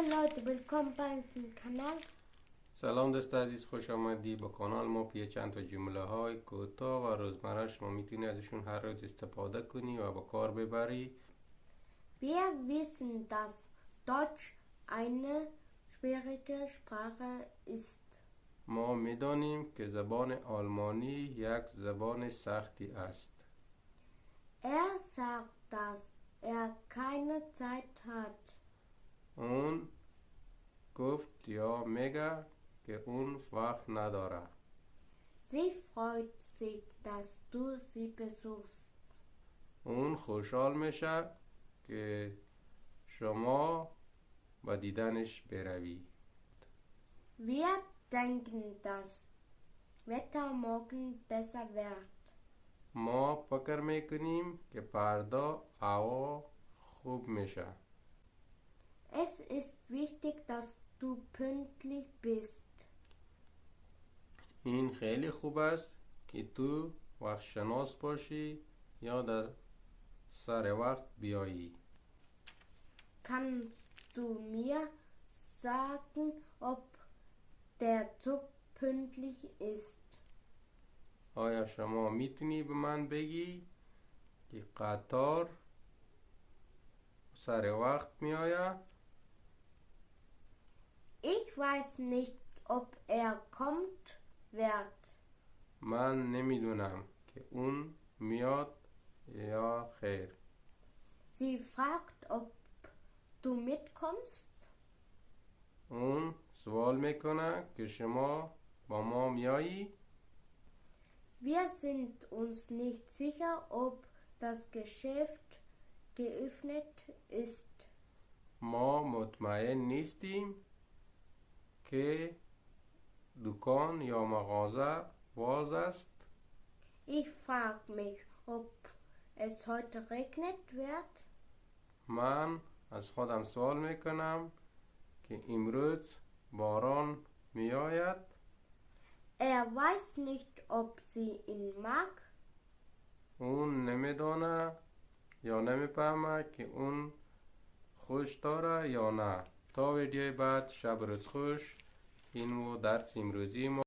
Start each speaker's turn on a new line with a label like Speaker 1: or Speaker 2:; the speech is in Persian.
Speaker 1: Hallo Leute, willkommen bei unserem Kanal.
Speaker 2: سلام دوست عزیز، خوش آمدی به کانال ما. پی چند تا جمله های کوتاه و روزمره شما میتونی ازشون هر روز استفاده کنی و به کار ببری.
Speaker 1: Wir wissen, dass Deutsch eine schwierige Sprache ist.
Speaker 2: ما میدانیم که زبان آلمانی یک زبان سختی است.
Speaker 1: Er sagt, dass er keine Zeit hat.
Speaker 2: اون گفت یا میگه که اون وقت نداره.
Speaker 1: Sie freut sich, dass du sie besuchst.
Speaker 2: اون خوشحال میشه که شما به دیدنش بروی.
Speaker 1: Wir denken, dass Wetter morgen besser wird.
Speaker 2: ما فکر میکنیم که فردا هوا خوب میشه.
Speaker 1: Es ist wichtig, dass du pünktlich bist.
Speaker 2: این خیلی خوب است که تو وقت شناس باشی یا در سر وقت بیایی.
Speaker 1: Kannst du mir sagen, ob der Zug pünktlich ist?
Speaker 2: آیا شما میتونی به من بگی که قطار سر وقت میآید؟
Speaker 1: Ich weiß nicht, ob er kommt wird.
Speaker 2: من نمیدونم که اون میاد یا خیر.
Speaker 1: Sie fragt, ob du mitkommst.
Speaker 2: اون سوال میکنه که شما با ما میایی؟
Speaker 1: Wir sind uns nicht sicher, ob das Geschäft geöffnet ist.
Speaker 2: ما مطمئن نیستیم که دکان یا مغازه باز است.
Speaker 1: Ich frage mich, ob es heute regnet wird.
Speaker 2: من از خودم سوال میکنم که امروز باران میآید.
Speaker 1: Er weiß nicht, ob sie ihn mag.
Speaker 2: اون نمیدانه یا نمیفهمه که اون خوش داره یا نه. تا ویدیوی بعد، شب روز خوش. این و درس امروزی ما.